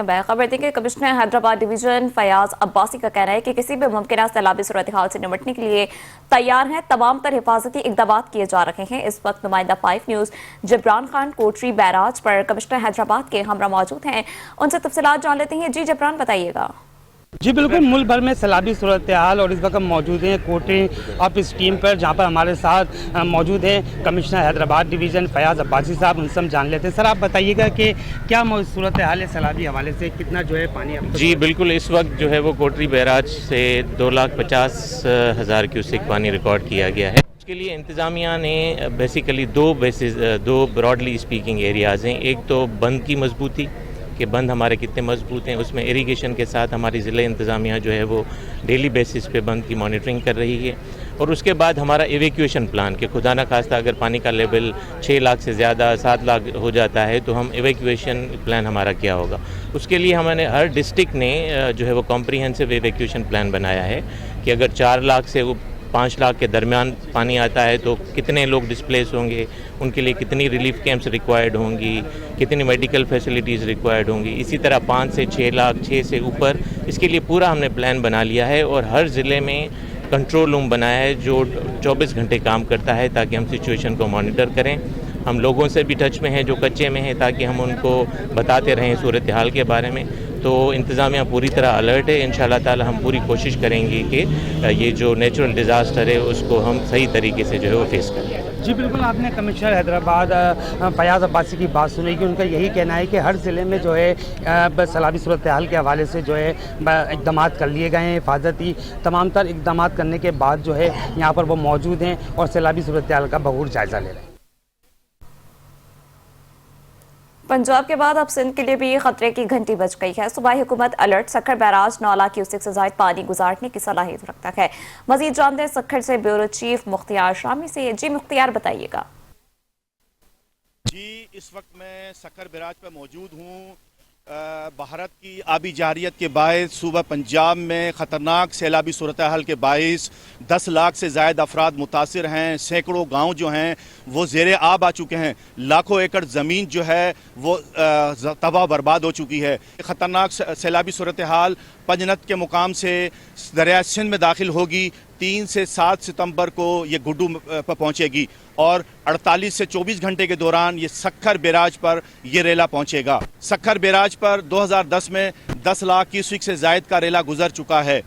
में खबर दी कि कमिश्नर हैदराबाद डिवीजन फयाज अब्बासी का कहना है कि किसी भी मुमकिन सैलाबी सूरत हाल से निपटने के लिए तैयार हैं। तमाम तर हिफाजती इकदाम किए जा रहे हैं। इस वक्त नुमाइंदा 5 न्यूज़ जबरान खान कोटरी बैराज पर कमिश्नर हैदराबाद के हमरा मौजूद हैं, उनसे तफसीलात जान लेते हैं। जी जबरान, बताइएगा। जी बिल्कुल, मुल्क भर में सैलाबी सूरत हाल और इस वक्त मौजूद हैं कोटरी ऑफ इस टीम पर, जहां पर हमारे साथ मौजूद हैं कमिश्नर हैदराबाद डिवीज़न फयाज अब्बासी साहब। उनसे हम जान लेते हैं। सर, आप बताइएगा कि क्या सूरत हाल है सैलाबी हवाले से, कितना जो है पानी अब? जी बिल्कुल, इस वक्त जो है वो कोटरी बैराज से 2,50,000 क्यूसेक पानी रिकॉर्ड किया गया है। इसके लिए इंतज़ामिया ने बेसिकली दो ब्रॉडली स्पीकिंग एरियाज़ हैं। एक तो बंद की मजबूती कि बंद हमारे कितने मजबूत हैं, उसमें इरिगेशन के साथ हमारी ज़िला इंतज़ामिया जो है वो डेली बेसिस पे बंद की मॉनिटरिंग कर रही है। और उसके बाद हमारा एवेक्यूएशन प्लान कि खुदा न खास्ता अगर पानी का लेवल 6 लाख से ज़्यादा 7 लाख हो जाता है तो हम एवेक्यूएशन प्लान हमारा क्या होगा। उसके लिए हमने हर डिस्ट्रिक्ट ने जो है वो कॉम्प्रिहेंसिव एवेक्यूएशन प्लान बनाया है कि अगर 4 लाख से 5 लाख के दरमियान पानी आता है तो कितने लोग डिस्प्लेस होंगे, उनके लिए कितनी रिलीफ कैंप्स रिक्वायर्ड होंगी, कितनी मेडिकल फैसिलिटीज़ रिक्वायर्ड होंगी। इसी तरह 5 से 6 लाख, 6 से ऊपर, इसके लिए पूरा हमने प्लान बना लिया है। और हर ज़िले में कंट्रोल रूम बनाया है जो 24 घंटे काम करता है ताकि हम सिचुएशन को मॉनिटर करें। हम लोगों से भी टच में हैं जो कच्चे में हैं ताकि हम उनको बताते रहें सूरत हाल के बारे में। तो इंतज़ामिया पूरी तरह अलर्ट है। इंशाअल्लाह ताला हम पूरी कोशिश करेंगे कि ये जो नेचुरल डिज़ास्टर है उसको हम सही तरीके से जो है वो फेस करें। जी बिल्कुल, आपने कमिश्नर हैदराबाद फयाज अब्बासी की बात सुनी कि उनका यही कहना है कि हर ज़िले में जो है सैलाबी सूरत हाल के हवाले से जो है इकदाम कर लिए गए हैं। हिफाजती तमाम तर इकदाम करने के बाद जो है यहाँ पर वो मौजूद हैं और सैलाबी सूरत हाल का बखूबी जायज़ा ले रहे हैं। पंजाब के बाद अब सिंध के लिए भी खतरे की घंटी बज गई है। सूबाई हुकूमत alert, Sukkur barrage 9 lakh cusec से ज़ायद पानी गुजारने की सलाहियत रखता है। मजीद जानते हैं सक्खर से ब्यूरो चीफ मुख्तियार शामी से। जी मुख्तियार, बताइएगा। जी, इस वक्त मैं सक्खर बैराज पर मौजूद हूँ। भारत की आबी जारियत के बायस सूबा पंजाब में ख़तरनाक सैलाबी सूरत हाल के बायस 10 लाख से ज़ायद अफराद मुतासिर हैं। सैकड़ों गांव जो हैं वो ज़ेरे आब आ चुके हैं। लाखों एकड़ ज़मीन जो है वो तबाह बर्बाद हो चुकी है। ख़तरनाक सैलाबी सूरत हाल पंजनत के मुकाम से दरिया सिंध में दाखिल होगी। 3 से 7 सितंबर को ये गुड्डू पर पहुंचेगी और 48 से 24 घंटे के दौरान ये सक्खर बैराज पर ये रेला पहुंचेगा। सक्खर बैराज पर 2010 में 10 लाख क्यूसेक से ज़ायद का रेला गुजर चुका है।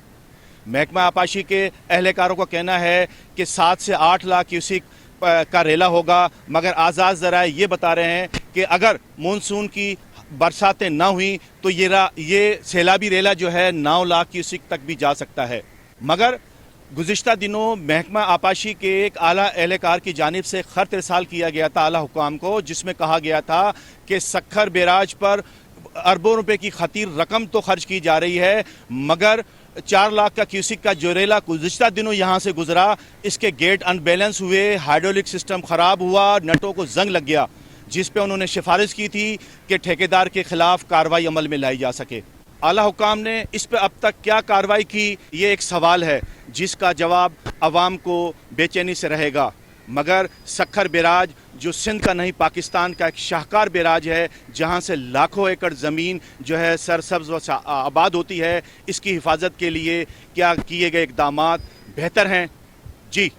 महकमा आपाशी के अहलकारों का कहना है कि 7 से 8 लाख क्यूसेक का रेला होगा, मगर आज़ाद ज़राए ये बता रहे हैं कि अगर मानसून की बरसातें ना हुई तो ये सैलाबी रेला जो है 9 लाख क्यूसेक तक भी जा सकता है। मगर गुज़िश्ता दिनों महकमा आपाशी के एक आला एहलकार की जानिब से खत इरसाल किया गया था आला हुकाम को, जिसमें कहा गया था कि सक्खर बैराज पर अरबों रुपए की खतीर रकम तो खर्च की जा रही है, मगर 4 लाख का क्यूसेक का जो रेला गुज़िश्ता दिनों यहाँ से गुजरा, इसके गेट अनबैलेंस हुए, हाइड्रोलिक सिस्टम ख़राब हुआ, नटों को जंग लग गया, जिस पे उन्होंने सिफारिश की थी कि ठेकेदार के खिलाफ कार्रवाई अमल में लाई जा सके। आला हुकाम ने इस पर अब तक क्या कार्रवाई की, ये एक सवाल है जिसका जवाब अवाम को बेचैनी से रहेगा। मगर सक्खर बैराज जो सिंध का नहीं पाकिस्तान का एक शाहकार बैराज है, जहां से लाखों एकड़ ज़मीन जो है सरसब्ज व आबाद होती है, इसकी हिफाजत के लिए क्या किए गए इक़दामात बेहतर हैं। जी,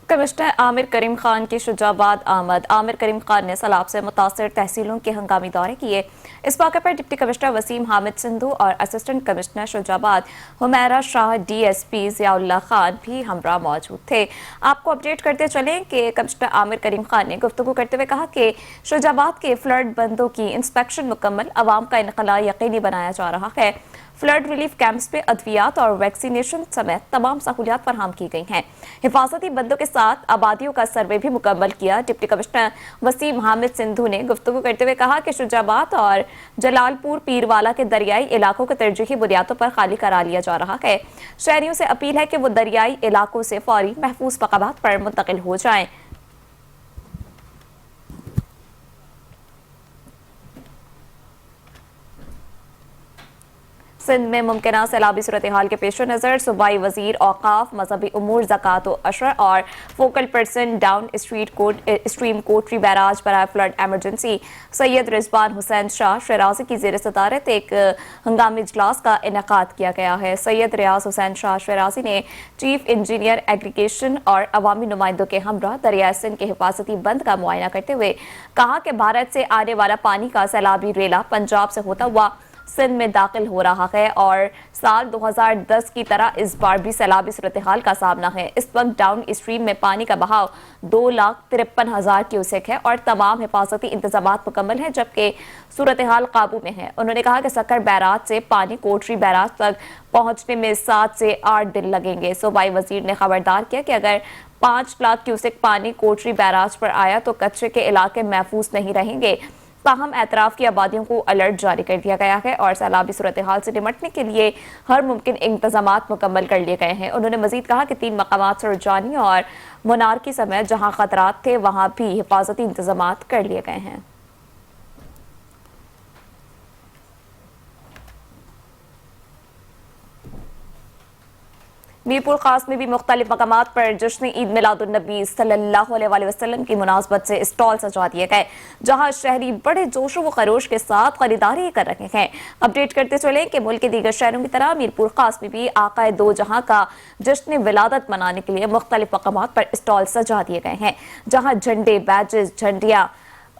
कमिश्नर आमिर करीम खान की शुजाबाद आमद। आमिर करीम खान ने सैलाब से मुतासिर तहसीलों के हंगामी दौरे किए। इस मौके पर डिप्टी कमिश्नर वसीम हामिद सिंधु और assistant commissioner Shujabad Humaira Shah, DSP Ziaullah Khan भी हमरा मौजूद थे। आपको अपडेट करते चलें कि कमिश्नर आमिर करीम खान ने गुफ्तगू करते हुए कहा कि शुजाबाद के फ्लड बंदों की इंस्पेक्शन मुकम्मल, अवाम का इनखला यकीनी बनाया जा रहा है। फ्लड रिलीफ कैंप्स पे अद्वियात और वैक्सीनेशन समेत तमाम सहूलियात फराहम की गई हैं। हिफाजती बंदों के साथ आबादियों का सर्वे भी मुकम्मल किया। डिप्टी कमिश्नर वसीम हामिद सिंधु ने गुफ्तगू करते हुए कहा कि शुजाबाद और जलालपुर पीरवाला के दरियाई इलाकों को तरजीही बुनियादों पर खाली करा लिया जा रहा है। शहरियों से अपील है कि वो दरियाई इलाकों से फौरी महफूज मकामात पर मुंतकिल हो जाएं। सिंध में मुमकिना सैलाबी सूरत हाल के पेश नज़र सूबाई वजीर औकाफ, मजहबी उमूर, ज़कात व अशर और फोकल पर्सन डाउन स्ट्रीम कोटरी बैराज पर फ्लड एमरजेंसी सैयद रिजवान हुसैन शाह शराजी की ज़ेर सदारत एक हंगामी इजलास का इनेकाद किया गया है। सैयद रियाज हुसैन शाह शराजी ने चीफ इंजीनियर एग्रीगेशन और अवामी नुमाइंदों के हमरा दरिया सिंध के हिफाजती बंद का मुआयना करते हुए कहा कि भारत से आने वाला पानी का सैलाबी रेला पंजाब से होता हुआ सिंध में दाखिल हो रहा है और साल 2010 की तरह इस बार भी सैलाबी सूरत हाल का सामना है। इस वक्त डाउन स्ट्रीम में पानी का बहाव 2,53,000 क्यूसेक है और तमाम हिफाजती इंतजाम मुकम्मल है, जबकि सूरत हाल काबू में है। उन्होंने कहा कि सक्कर बैराज से पानी कोटरी बैराज तक पहुंचने में 7 से 8 दिन लगेंगे। सूबाई वजीर ने खबरदार किया कि अगर 5 लाख क्यूसेक पानी कोटरी बैराज पर आया तो कच्चे के इलाके महफूज नहीं रहेंगे। ताहम एतराफ की आबादियों को अलर्ट जारी कर दिया गया है और सैलाबी सूरत हाल से निपटने के लिए हर मुमकिन इंतजामात मुकम्मल कर लिए गए हैं। उन्होंने मजीद कहा कि 3 मकामात सुरजानी और मुनारकी समेत जहां खतरात थे वहां भी हिफाजती इंतजामात कर लिए गए हैं। मीरपुर खास में भी मुख्तलिफ मकामात पर जश्न ईद मिलादुन्नबी सल्लल्लाहु अलैहि वसल्लम की मुनासबत से स्टॉल सजा दिए गए, जहां शहरी बड़े जोश व खरोश के साथ खरीदारी कर रहे हैं। अपडेट करते चले कि मुल्क के दीगर शहरों की तरह मीरपुर खास में भी आकाए दो जहां का जश्न विलादत मनाने के लिए मुख्तलिफ मकामात पर स्टॉल सजा दिए गए हैं, जहां झंडे, बैजेस, झंडियां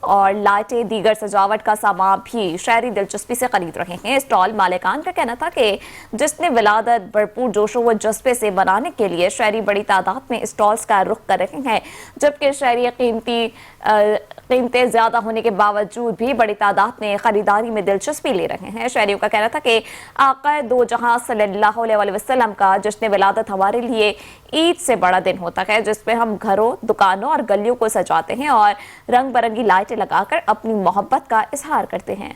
और लाइटें, दीगर सजावट का सामान भी शहरी दिलचस्पी से खरीद रहे हैं। स्टॉल मालिकान का कहना था कि जिसने विलादत भरपूर जोशो व जज्बे से बनाने के लिए शहरी बड़ी तादाद में स्टॉल्स का रुख कर रहे हैं, जबकि शहरी कीमतें ज्यादा होने के बावजूद भी बड़ी तादाद में खरीदारी में दिलचस्पी ले रहे हैं। शहरियों का कहना था कि आका दो जहां सल्लल्लाहु अलैहि वसल्लम का जश्न विलादत हमारे लिए ईद से बड़ा दिन होता है, जिसमें हम घरों, दुकानों और गलियों को सजाते हैं और रंग बिरंगी लाइटें लगाकर अपनी मोहब्बत का इजहार करते हैं।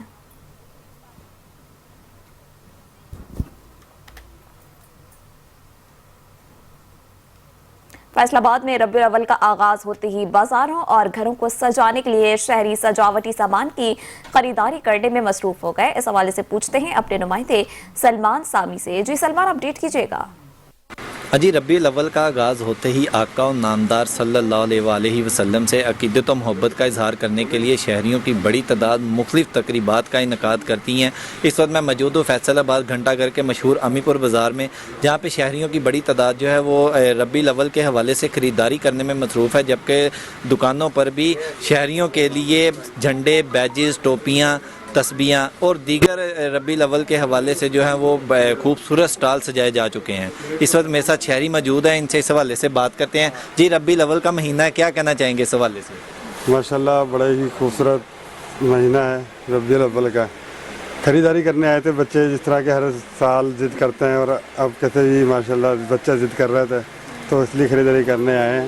फैसलाबाद में रबीउल अव्वल का आगाज होते ही बाजारों और घरों को सजाने के लिए शहरी सजावटी सामान की खरीदारी करने में मसरूफ हो गए। इस हवाले से पूछते हैं अपने नुमाइंदे सलमान सामी से। जी सलमान, अपडेट कीजिएगा। अजी, रबीउल अव्वल का आगाज़ होते ही आका और नामदार सल्लल्लाहु अलैहि वसल्लम से अकीदत और मोहब्बत का इजहार करने के लिए शहरियों की बड़ी तादाद मुख्तलिफ तकरीबात का इनकाद करती हैं। इस वक्त मैं मौजूद हूँ फैसलाबाद घंटाघर के मशहूर अमीपुर बाज़ार में, जहाँ पे शहरियों की बड़ी तादाद जो है वो रबीउल अव्वल के हवाले से ख़रीदारी करने में मसरूफ़ है, जबकि दुकानों पर भी शहरियों के लिए झंडे, बैजेस, टोपियाँ, तस्बीहां और दीगर रबीउल अव्वल के हवाले से जो है वो खूबसूरत स्टॉल सजाए जा चुके हैं। इस वक्त मेरे साथ शहरी मौजूद हैं, इनसे इस हवाले से बात करते हैं। जी, रबीउल अव्वल का महीना है, क्या कहना चाहेंगे इस हवाले से? माशाल्लाह बड़ा ही खूबसूरत महीना है रबीउल अव्वल का। ख़रीदारी करने आए थे बच्चे, जिस तरह के हर साल ज़िद करते हैं, और अब कहते जी माशाल्लाह बच्चा ज़िद कर रहे थे तो इसलिए ख़रीदारी करने आए हैं।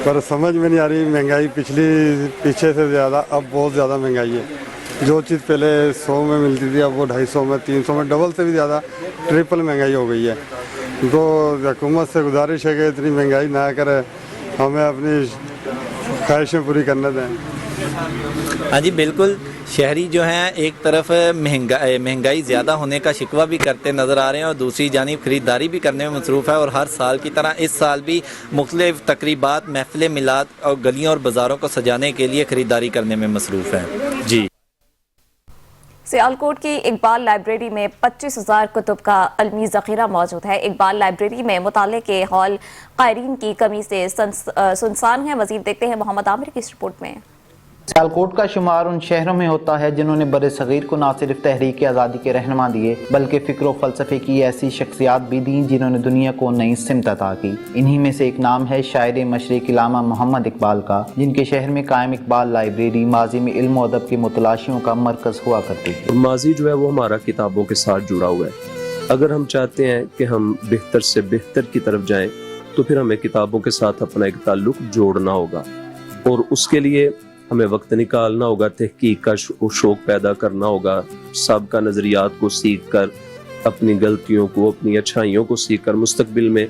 पर समझ में नहीं आ रही, महंगाई पीछे से ज़्यादा अब बहुत ज़्यादा महंगाई है। जो चीज़ पहले 100 में मिलती थी अब वो 250 में, 300 में, डबल से भी ज़्यादा, ट्रिपल महंगाई हो गई है। तो हुकूमत से गुजारिश है कि इतनी महंगाई ना करे, हमें अपनी ख्वाहिशें पूरी करने दें। हाँ जी, बिल्कुल। शहरी जो हैं एक तरफ महंगाई ज़्यादा होने का शिकवा भी करते नज़र आ रहे हैं और दूसरी जानिब ख़रीदारी भी करने में मसरूफ़ है, और हर साल की तरह इस साल भी मुख्तलिफ तकरीबात, महफिल मिलाद और गलियों और बाज़ारों को सजाने के लिए ख़रीदारी करने में मसरूफ़ है। जी, सियालकोट की इकबाल लाइब्रेरी में 25,000 कुतुब का अलमी ज़ख़ीरा मौजूद है। इकबाल लाइब्रेरी में मुताले के हॉल क़ायरीन की कमी से सुनसान है। मज़ीद देखते हैं मोहम्मद आमिर की इस रिपोर्ट में। सियालकोट का शुमार उन शहरों में होता है जिन्होंने बड़े सगीर को न सिर्फ तहरीक आज़ादी के रहनुमा दिए बल्कि फ़िक्र व फ़लसफ़े की ऐसी शख्सियात भी दी जिन्होंने दुनिया को नई सिमत अता की। इन्हीं में से एक नाम है शायर मशरिक़ इल्लामा मोहम्मद इकबाल का, जिनके शहर में कायम इकबाल लाइब्रेरी माजी में इल्म व अदब के मुतलाशियों का मरकज़ हुआ करती थी। माजी जो है वो हमारा किताबों के साथ जुड़ा हुआ है। अगर हम चाहते हैं कि हम बेहतर से बेहतर की तरफ जाएं तो फिर हमें किताबों के साथ अपना एक ताल्लुक जोड़ना होगा, और उसके लिए हमें वक्त निकालना होगा, तहकीक का शौक पैदा करना होगा, सबका नज़रियात को सीख कर, अपनी गलतियों को, अपनी अच्छाइयों को सीख कर मुस्तकबिल में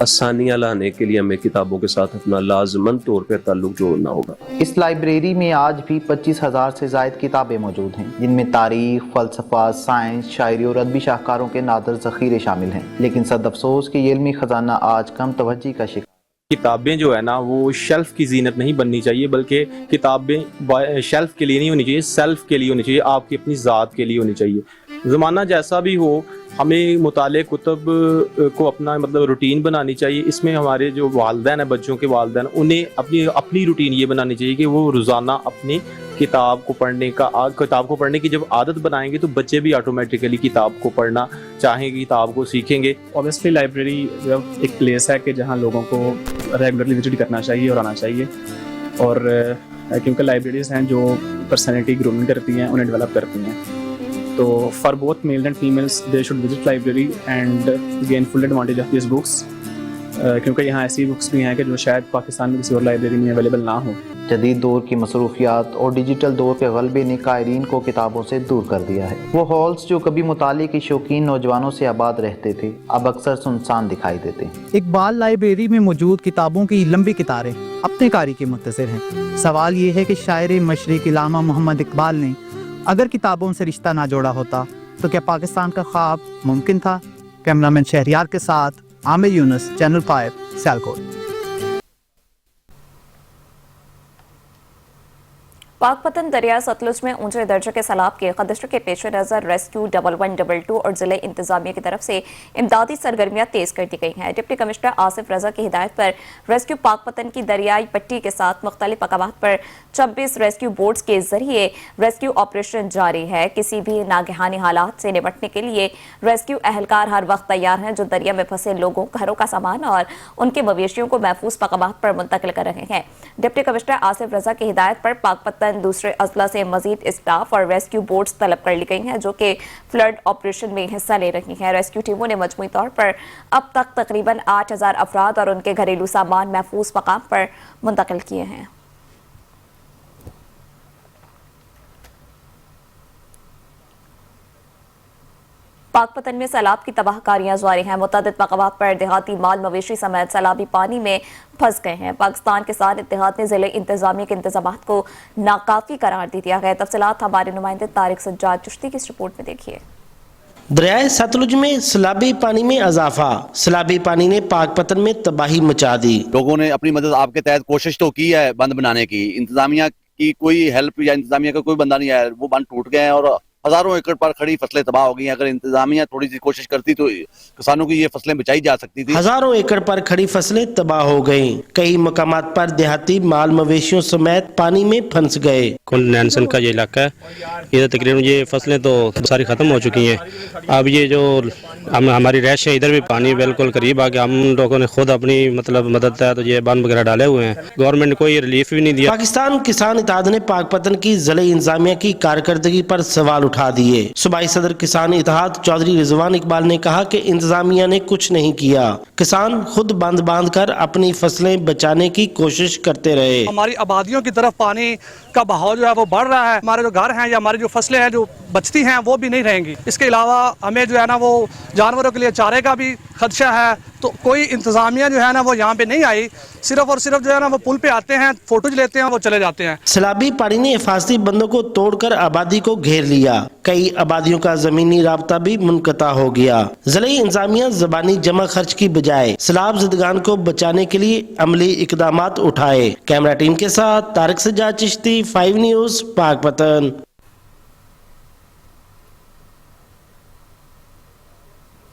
आसानियाँ लाने के लिए हमें किताबों के साथ अपना लाजमन तौर पर ताल्लुक़ जोड़ना होगा। इस लाइब्रेरी में आज भी 25,000 से ज़ायद किताबें मौजूद हैं, जिनमें तारीख, फ़लसफ़ा, साइंस, शायरी और अदबी शाहकारों के नादर ज़ख़ीरे शामिल हैं। लेकिन सद अफसोस कि ये इल्मी ख़जाना आज कम तवज्जो का शिकार। किताबें जो है ना वो शेल्फ की जीनत नहीं बननी चाहिए, बल्कि किताबें शेल्फ के लिए नहीं होनी चाहिए, सेल्फ के लिए होनी चाहिए, आपकी अपनी ज़ात के लिए होनी चाहिए। ज़माना जैसा भी हो, हमें मुताले कुतुब को अपना मतलब रूटीन बनानी चाहिए। इसमें हमारे जो वालिदैन हैं, बच्चों के वालिदैन, उन्हें अपनी रूटीन ये बनानी चाहिए कि वो रोज़ाना अपनी किताब को पढ़ने की जब आदत बनाएंगे तो बच्चे भी ऑटोमेटिकली किताब को पढ़ना चाहेंगे, किताब को सीखेंगे। ऑब्वियसली लाइब्रेरी एक प्लेस है कि जहाँ लोगों को रेगुलरली विजिट करना चाहिए और आना चाहिए, और क्योंकि लाइब्रेरीज हैं जो पर्सनैलिटी ग्रूमिंग करती हैं, उन्हें डेवलप करती हैं। तो for both mails and females they should visit library and gain full advantage of this books, क्योंकि यहाँ ऐसी बुक्स भी हैं कि जो शायद पाकिस्तान में किसी और लाइब्रेरी में अवेलेबल ना हो। जदीद दौर की मसरूफियात और डिजिटल दौर के गलबे ने कायरीन को किताबों से दूर कर दिया है। वो हॉल्स जो कभी मुताले के शौकीन नौजवानों से आबाद रहते थे, अब अक्सर सुनसान दिखाई देते हैं। इकबाल लाइब्रेरी में मौजूद किताबों की लंबी कतारें अपने कारी के मुत्तसिर हैं। सवाल ये है कि शायर मशरिक इल्लामा मोहम्मद इकबाल ने अगर किताबों से रिश्ता ना जोड़ा होता तो क्या पाकिस्तान का ख्वाब मुमकिन था? कैमरामैन शहरियार के साथ आमिर यूनुस, चैनल 5, सियालकोट। पाकपतन दरिया सतलुज में ऊंचे दर्जे के सैलाब के खदशे के पेश नज़र रेस्क्यू 1122 और जिले इंतजामिया की तरफ से इमदादी सरगर्मियां तेज कर दी गई हैं। डिप्टी कमिश्नर आसिफ रजा की हिदायत पर रेस्क्यू पाकपतन की दरियाई पट्टी के साथ मुख्तलिफ मकामात पर 26 रेस्क्यू बोट्स के जरिए रेस्क्यू ऑपरेशन जारी है। किसी भी नागहानी हालात से निपटने के लिए रेस्क्यू अहलकार हर वक्त तैयार हैं, जो दरिया में फंसे लोगों, घरों का सामान और उनके मवेशियों को महफूज मकामात पर मुंतकिल कर रहे हैं। डिप्टी कमिश्नर आसिफ रजा की हिदायत पर पाकपतन दूसरे अजला से मजीद स्टाफ और रेस्क्यू बोट्स तलब कर ली गई हैं, जो कि फ्लड ऑपरेशन में हिस्सा ले रही हैं। रेस्क्यू टीमों ने मजमूई तौर पर अब तक तकरीबन 8,000 अफराद और उनके घरेलू सामान महफूज मकाम पर मुंतकिल किए हैं। पाकपतन में सैलाब की तबाहकारियां जारी हैं। मुतअद्दिद मकामात पर देहाती माल मवेशी समेत सैलाबी पानी में फंस गए हैं। पाकिस्तान किसान इत्तेहाद ने जिले इंतजामिया के इंतजामात को नाकाफी करार दे दिया है। तफसीलात हमारे नुमाइंदे तारिक सज्जाद चिश्ती की इस रिपोर्ट में देखिए। दरियाए सतलुज में सैलाबी पानी में इजाफा, सैलाबी पानी ने पाकपतन में तबाही मचा दी। लोगों ने अपनी मदद आपके तहत कोशिश तो की है बंद बनाने की, इंतजामिया की कोई हेल्प या इंतजामिया का कोई बंदा नहीं आया। वो बंद टूट गए हैं और हजारों एकड़ पर खड़ी फसलें तबाह हो गई हैं। अगर इंतजामिया थोड़ी सी कोशिश करती तो किसानों की ये फसलें बचाई जा सकती थी। हजारों एकड़ पर खड़ी फसलें तबाह हो गई। कई मकामात पर देहाती माल मवेशियों समेत पानी में फंस गए। कुल नैनसन का ये इलाका है, इधर तकरीबन ये फसलें तो सारी खत्म हो चुकी हैं। अब ये जो हमारी रैश है, इधर भी पानी बिल्कुल करीब आ गया। हम लोगों ने खुद अपनी मतलब मदद है तो ये बांध वगैरह डाले हुए हैं। गवर्नमेंट ने कोई रिलीफ भी नहीं दिया। पाकिस्तान किसान इत्तेहाद ने पाकपतन की जिले इंतजामिया की कारकर्दगी पर सवाल उठा दिए। सूबाई सदर किसान इत्तेहाद चौधरी रिजवान इकबाल ने कहा कि इंतजामिया ने कुछ नहीं किया, किसान खुद बांध कर अपनी फसलें बचाने की कोशिश करते रहे। हमारी आबादियों की तरफ पानी का बहाव जो है वो बढ़ रहा है। हमारे जो घर हैं या हमारी जो फसलें हैं जो बचती हैं वो भी नहीं रहेंगी। इसके अलावा हमें जो है ना वो जानवरों के लिए चारे का भी खदशा है। तो कोई इंतजामिया जो है ना वो यहाँ पे नहीं आई, सिर्फ और सिर्फ जो है ना वो पुल पे आते हैं, फोटोज लेते हैं, वो चले जाते हैं। सैलाबी पानी ने हिफाजती बंदों को तोड़कर आबादी को घेर लिया। कई आबादियों का जमीनी राब्ता भी मुनक़ता हो गया। जिले इंतजामिया ज़बानी जमा खर्च की बजाय सैलाब ज़दगान को बचाने के लिए अमली इक़दामात उठाए। कैमरा टीम के साथ तारिक सज्जाद चिश्ती, 5 न्यूज़, पाकपतन।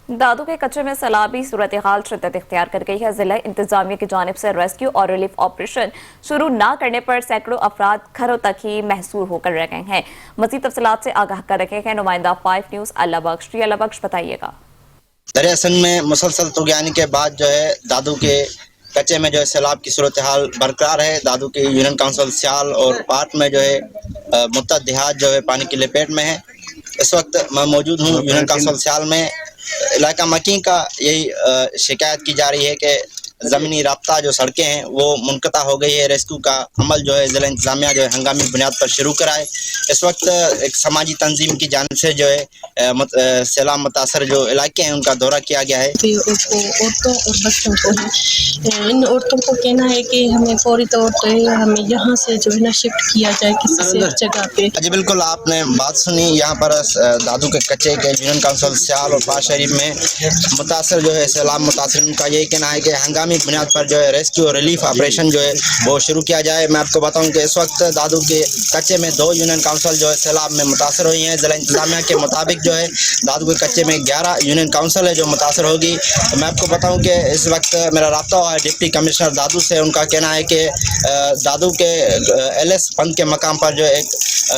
दादू के कच्चे में सैलाबी सूरत हाल शिद्दत इख्तियार कर गई है। जिला इंतजामिया की जानिब से रेस्क्यू और रिलीफ ऑपरेशन शुरू न करने पर सैकड़ों अफराद घरों तक ही महसूर होकर रह गए हैं। मज़ीद तफसीलात से आगाह कर रखे हैं नुमाइंदा 5 न्यूज़ अल्लाह बख्श, बताइएगा। दरिया सिंध में मुसलसल तुग़यानी के बाद जो है दादू के कच्चे में जो है सैलाब की सूरत हाल बरकरार है। दादू के यूनियन काउंसिल सियाल और पार्ट में जो है मुत्तद देहात जो है पानी की लपेट में है। इस वक्त मैं मौजूद हूँ यूनियन काउंसिल सियाल में। इलाका मकी का यही शिकायत की जा रही है कि ज़मीनी राब्ता जो सड़कें हैं वो मुनक़ता हो गई है। रेस्क्यू का अमल जो है ज़िला इंतज़ामिया जो है हंगामी बुनियाद पर शुरू कराए। इस वक्त एक समाजी तंजीम की जानिब से जो है सैलाब मुतासर जो इलाके हैं उनका दौरा किया गया है। औरतों और बच्चों को है, इन औरतों को कहना है कि हमें फौरी तौर पर हमें यहाँ से जो है ना शिफ्ट किया जाए किसी सेफ जगह पे। जी बिल्कुल, आपने बात सुनी। यहाँ पर दादू के कच्चे के यूनियन काउंसिल सियाल और फाज शरीफ में मुतासर जो है सैलाब मुतासरीन का यही कहना है कि हंगामी बुनियाद पर जो है रेस्क्यू और रिलीफ ऑपरेशन जो है वो शुरू किया जाए। मैं आपको बताऊं कि इस वक्त दादू के कच्चे में 2 यूनियन काउंसिल जो है सैलाब में मुतासर हुई हैं। ज़िला इंतज़ामिया के मुताबिक जो है दादू के कच्चे में 11 यूनियन काउंसिल है जो मुतासर होगी। तो मैं आपको बताऊं कि इस वक्त मेरा रब्ता हुआ है डिप्टी कमिश्नर दादू से। उनका कहना है कि दादू के LS पंथ के मकाम पर जो एक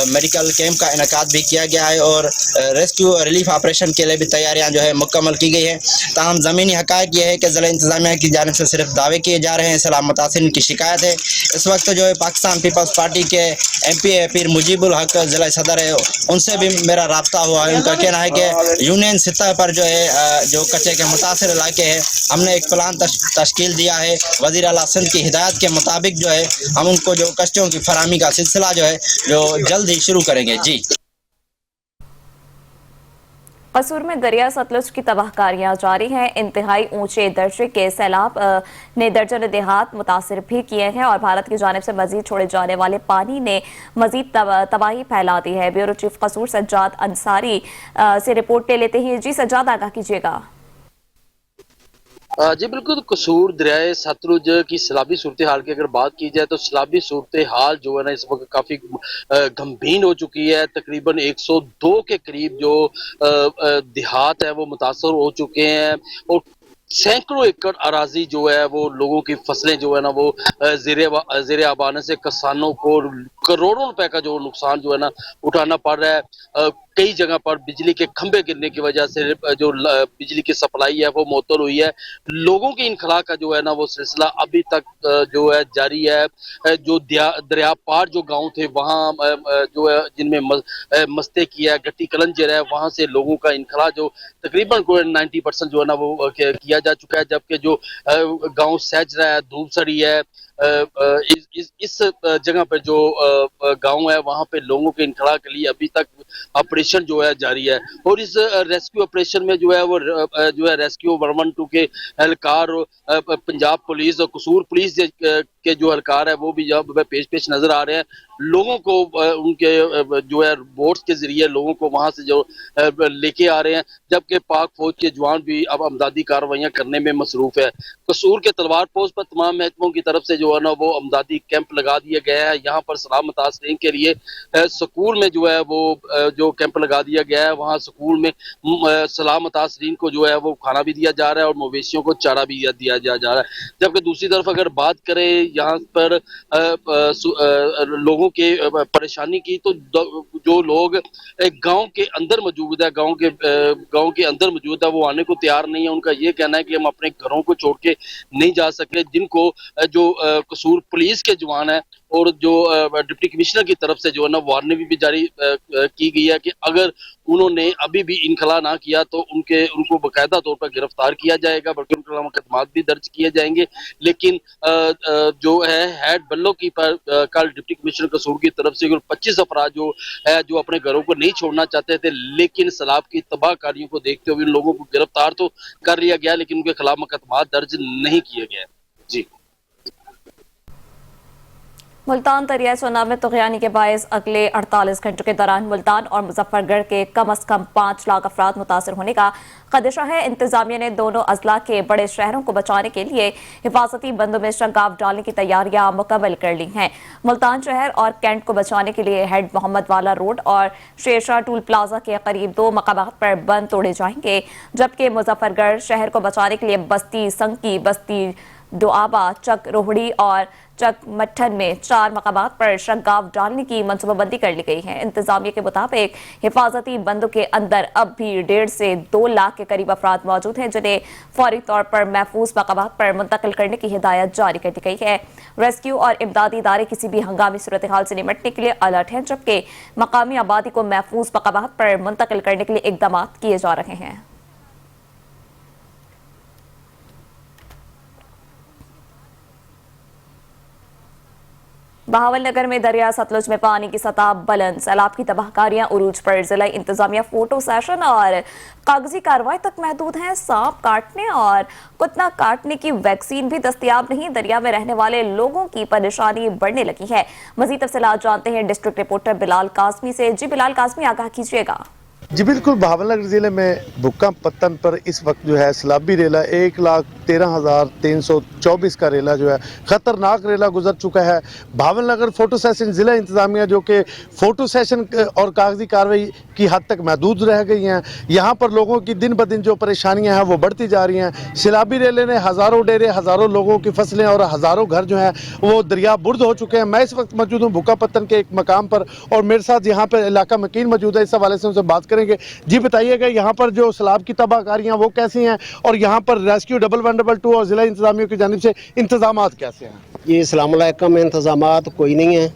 मेडिकल कैंप का इनेकाद भी किया गया है और रेस्क्यू और रिलीफ ऑपरेशन के लिए भी तैयारियां जो है मुकम्मल की गई है। ताहम ज़मीनी हक़ाइक़ ये है कि ज़िला इंतज़ामिया की जानिब से सिर्फ दावे किए जा रहे हैं। सैलाब मुतासरीन की शिकायत है। इस वक्त जो है पाकिस्तान पीपल्स पार्टी के MP पीर मुजीबुल हक ज़िला सदर है, उनसे भी मेरा रब्ता हुआ है। उनका कहना है कि यूनियन सतह पर जो है जो कच्चे के मुतासर इलाके हैं हमने एक प्लान तश्कील दिया है। वज़ीर आला सिंध की हिदायत के मुताबिक जो है हम उनको जो कश्तियों की फराहमी का सिलसिला जो है जो जल्द ही शुरू करेंगे। जी कसूर में दरिया सतलुज की तबाहकारियां जारी हैं। इंतहाई ऊंचे दर्जे के सैलाब ने दर्जन देहात मुतासिर भी किए हैं और भारत की जानिब से मजीद छोड़े जाने वाले पानी ने मजीद तबाही फैला दी है। ब्यूरो चीफ कसूर सज्जाद अंसारी से रिपोर्ट ले लेते हैं। जी सज्जाद, आगाह कीजिएगा। जी बिल्कुल, कसूर दरियाए सतलुज की सैलाबी सूरत हाल की अगर बात की जाए तो सैलाबी सूरत हाल जो है ना इस वक्त काफ़ी गंभीर हो चुकी है। तकरीबन 102 के करीब जो देहात है वो मुतासर हो चुके हैं और सैकड़ों एकड़ अराजी जो है वो लोगों की फसलें जो है ना वो ज़ेरे आबाने से किसानों को करोड़ों रुपए का जो नुकसान जो है ना उठाना पड़ रहा है। कई जगह पर बिजली के खंभे गिरने की वजह से जो बिजली की सप्लाई है वो मुअत्तल हुई है। लोगों की इनखला का जो है ना वो सिलसिला अभी तक जो है जारी है। जो दरिया पार जो गांव थे वहाँ जो है जिनमें मस्ते किया है, गट्टी कलंजर है, वहाँ से लोगों का इनखला जो तकरीबन 90% जो है ना वो किया जा चुका है। जबकि जो गांव सैजरा है, धूपसरी है, इस जगह पर जो गांव है वहां पे लोगों के इनखला के लिए अभी तक ऑपरेशन जो है जारी है। और इस रेस्क्यू ऑपरेशन में जो है वो जो है रेस्क्यू 112 के एहलकार, पंजाब पुलिस और कसूर पुलिस के जो एहलकार है वो भी यहाँ पेश नजर आ रहे हैं। लोगों को उनके जो है बोट्स के जरिए लोगों को वहां से जो लेके आ रहे हैं। जबकि पाक फौज के जवान भी अब अमदादी कार्रवाइयां करने में मसरूफ है। कसूर के तलवार पोस्ट पर तमाम महकमों की तरफ से जो है ना वो अमदादी कैंप लगा दिया गया है। यहाँ पर सलाम मुतासरीन के लिए स्कूल में जो है वो जो कैंप लगा दिया गया है, वहाँ स्कूल में सलाम मुतासरीन को जो है वो खाना भी दिया जा रहा है और मवेशियों को चारा भी दिया जा रहा है। जबकि दूसरी तरफ अगर बात करें यहाँ पर लोगों के परेशानी की, तो जो लोग गांव के अंदर मौजूद है गांव के अंदर मौजूद है वो आने को तैयार नहीं है। उनका ये कहना है कि हम अपने घरों को छोड़ के नहीं जा सके। जिनको जो कसूर पुलिस के जवान है और जो डिप्टी कमिश्नर की तरफ से जो है ना वार्निंग भी जारी की गई है कि अगर उन्होंने अभी भी इनखला ना किया तो उनको बाकायदा तौर पर गिरफ्तार किया जाएगा, बल्कि उनके खिलाफ मुकदमात भी दर्ज किए जाएंगे। लेकिन जो है हेड बल्लो की पर कल डिप्टी कमिश्नर कसूर की तरफ से 25 अफराद जो है जो अपने घरों को नहीं छोड़ना चाहते थे, लेकिन सैलाब की तबाहकारियों को देखते हुए उन लोगों को गिरफ्तार तो कर लिया गया लेकिन उनके खिलाफ मुकदमात दर्ज नहीं किए गए। जी मुल्तान दरिया चुनाव में तुग़यानी के बायस अगले 48 घंटों के दौरान मुल्तान और मुजफ्फरगढ़ के कम अज कम 5 लाख अफराद मुतासर होने का खदशा है। इंतजामिया ने दोनों अजला के बड़े शहरों को बचाने के लिए हिफाजती बंदों में शंगाफ डालने की तैयारियां मुकम्मल कर ली हैं। मुल्तान शहर और कैंट को बचाने के लिए हेड मोहम्मद वाला रोड और शेरशाह टूल प्लाजा के करीब 2 मकामात पर बंद तोड़े जाएंगे, जबकि मुजफ्फरगढ़ शहर को बचाने के लिए बस्ती संकी, बस्ती दुआबा, चक रोहड़ी और चक मट्ठन में 4 मकामात पर शंगाफ डालने की मनसूबाबंदी कर ली गई है। इंतजामिया के मुताबिक हिफाजती बंदों के अंदर अब भी 1.5 से 2 लाख के करीब अफराद मौजूद हैं, जिन्हें फौरी तौर पर महफूज मकामात पर मुंतकिल करने की हिदायत जारी कर दी गई है। रेस्क्यू और इमदादी इदारे किसी भी हंगामी सूरत हाल से निपटने के लिए अलर्ट हैं, जबकि मकामी आबादी को महफूज मकामात पर मुंतकिल करने के लिए इकदाम किए जा रहे हैं। बहावल नगर में दरिया सतलुज में पानी की सतह बुलंद, सैलाब की तबाहकारियां उरूज पर। जिला इंतजामिया फोटो सेशन और कागजी कार्रवाई तक महदूद हैं। सांप काटने और कुत्ता काटने की वैक्सीन भी दस्तयाब नहीं। दरिया में रहने वाले लोगों की परेशानी बढ़ने लगी है। मजीद तफसीलात जानते हैं डिस्ट्रिक्ट रिपोर्टर बिलाल कासमी से। जी बिलाल कासमी, आगाह कीजिएगा। जी बिल्कुल, बहावलनगर ज़िले में भुक्कम पत्तन पर इस वक्त जो है सैलाबी रेला 1,13,324 का रेला जो है ख़तरनाक रेला गुजर चुका है। बहावलनगर फ़ोटो सेशन ज़िला इंतज़ामिया जो कि फ़ोटो सेशन और कागजी कार्रवाई की हद तक महदूद रह गई हैं। यहाँ पर लोगों की दिन ब दिन जो परेशानियाँ हैं वो बढ़ती जा रही हैं। सैलाबी रेले ने हज़ारों डेरे, हज़ारों लोगों की फसलें और हज़ारों घर जो हैं वो दरिया बुर्द हो चुके हैं। मैं इस वक्त मौजूद हूँ भुक्का पत्तन के एक मकाम पर और मेरे साथ यहाँ पर इलाका मकीन मौजूद है। इस हवाले से उनसे बात करेंगे। जी बताइएगा, यहाँ पर जो सैलाब की तबाहकारियाँ वो कैसी हैं और यहाँ पर रेस्क्यू 112 और ज़िला इंतज़ामिया की जानिब से इंतजामात कैसे हैं? जी अस्सलाम वालेकुम। इंतजामात कोई नहीं है